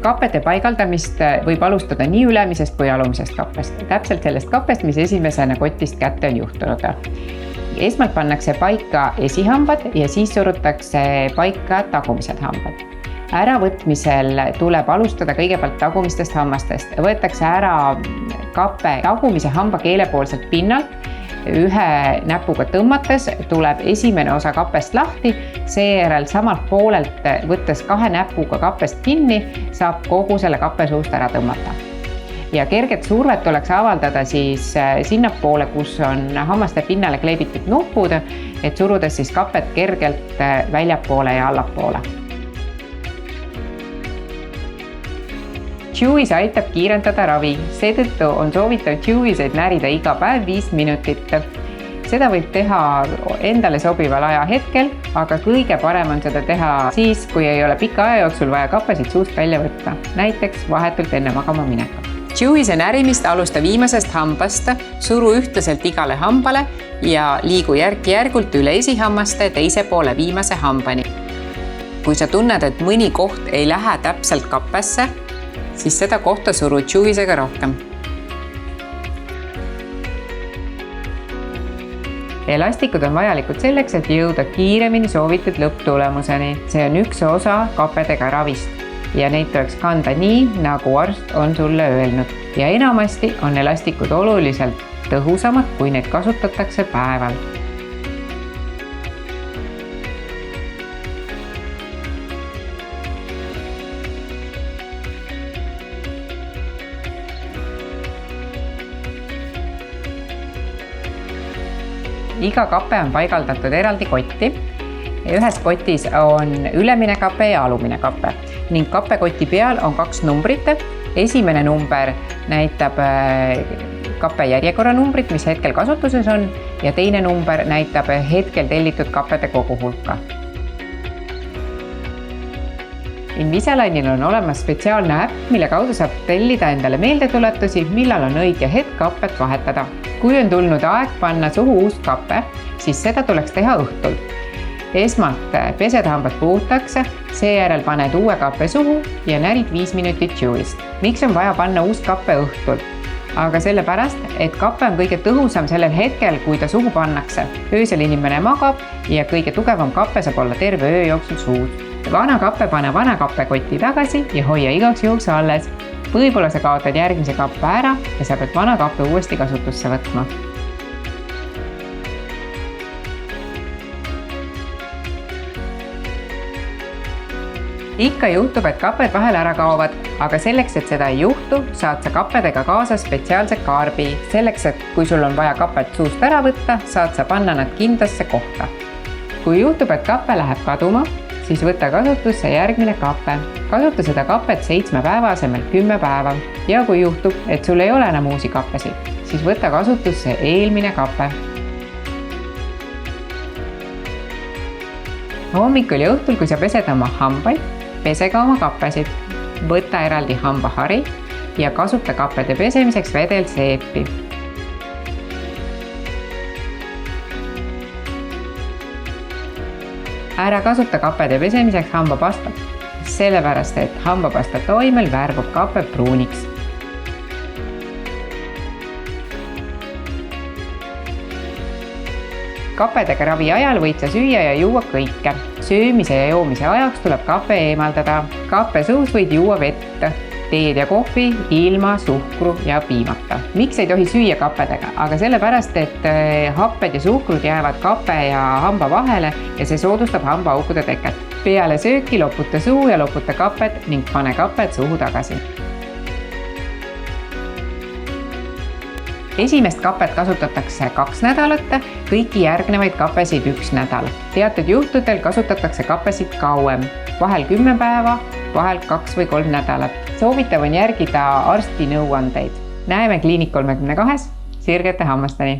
Kappede paigaldamist võib alustada nii ülemisest kui alumisest kappest. Täpselt sellest kappest, mis esimesena kotist kätte on juhtunud. Esmalt pannakse paika esihambad ja siis surutakse paika tagumised hambad. Äravõtmisel tuleb alustada kõigepealt tagumistest hammastest. Võetakse ära kappe tagumise hamba keelepoolselt pinnalt. Ühe näpuga tõmmates tuleb esimene osa kappest lahti, seejärel samalt poolelt võttes 2 näpuga kappest kinni, saab kogu selle kappe suust ära tõmmata. Ja kerget survet tuleks avaldada siis sinnapoole, kus on hammaste pinnale kleebitud nupud, et surudes siis kapet kergelt väljapoole ja allapoole. Chewies aitab kiirendada ravi, seetõttu on soovitav Chewieseid närida iga päev 5 minutit. Seda võib teha endale sobival ajahetkel, aga kõige parem on seda teha siis, kui ei ole pika aja jooksul vaja kappesid suust välja võtta, näiteks vahetult enne magama minekut. Chewiese närimist alusta viimasest hambast, suru ühtlaselt igale hambale ja liigu järk-järgult üle esihammaste teise poole viimase hambani. Kui sa tunned, et mõni koht ei lähe täpselt kappesse, siis seda kohta suru Chewiesega rohkem. Elastikud on vajalikud selleks, et jõuda kiiremini soovitud lõpptulemuseni. See on üks osa kappedega ravist ja neid tuleks kanda nii, nagu arst on sulle öelnud. Ja enamasti on elastikud oluliselt tõhusamad, kui neid kasutatakse päeval. Iga kappe on paigaldatud eraldi kotti. Ühes kotis on ülemine kappe ja alumine kappe ning kappekoti peal on 2 numbrit. Esimene number näitab kappe järjekorranumbrit, mis hetkel kasutuses on ja teine number näitab hetkel tellitud kappede koguhulka. Invisalignil on olemas spetsiaalne äpp, mille kaudu saab tellida endale meeldetuletusi, millal on õige hetk kappet vahetada. Kui on tulnud aeg panna suhu uus kappe, siis seda tuleks teha õhtul. Esmalt pesed hambad puhtaks, seejärel paned uue kappe suhu ja närid 5 minutit Chewiest. Miks on vaja panna uus kappe õhtul? Aga sellepärast, et kappe on kõige tõhusam sellel hetkel, kui ta suhu pannakse. Öösel inimene magab ja kõige tugevam kappe saab olla terve öö jooksul suud. Vana kappe pane vana kappekoti tagasi ja hoia igaks juhuks alles. Võib-olla sa kaotad järgmise kappe ära ja sa pead vana kappe uuesti kasutusse võtma. Ikka juhtub, et kapped vahel ära kaovad, aga selleks, et seda ei juhtu, saad sa kappedega kaasa spetsiaalse kaarbi. Selleks, et kui sul on vaja kapet suust ära võtta, saad sa panna nad kindlasse kohta. Kui juhtub, et kappe läheb kaduma, siis võta kasutusse järgmine kappe. Kasuta seda kapet 7 päeva asemel 10 päeva. Ja kui juhtub, et sul ei ole enam uusi kappesid, siis võta kasutusse eelmine kappe. Hommikul ja õhtul, kui sa pesed oma hambaid, pese ka oma kappesid. Võta eraldi hambahari ja kasuta kappede pesemiseks vedelseepi. Ära kasuta kappede pesemiseks hambapastat, sellepärast, et hambapasta toimel värvub kappe pruuniks. Kappedega ravi ajal võid sa süüa ja juua kõike. Söömise ja joomise ajaks tuleb kappe eemaldada. Kappe suus võid juua vett, teed ja kohvi ilma suhkru ja piimata. Miks ei tohi süüa kappedega? Aga sellepärast, et happed ja suhkrud jäävad kappe ja hamba vahele ja see soodustab hambaaukude teket. Peale sööki loputa suu ja loputa kapped ning pane kapped suhu tagasi. Esimest kapet kasutatakse 2 nädalat, kõiki järgnevaid kappesid 1 nädal. Teatud juhtudel kasutatakse kappesid kauem, vahel 10 päeva, vahel 2 või 3 nädalat. Soovitav on järgida arsti nõuandeid. Näeme Kliinik 32 sirgete hammasteni.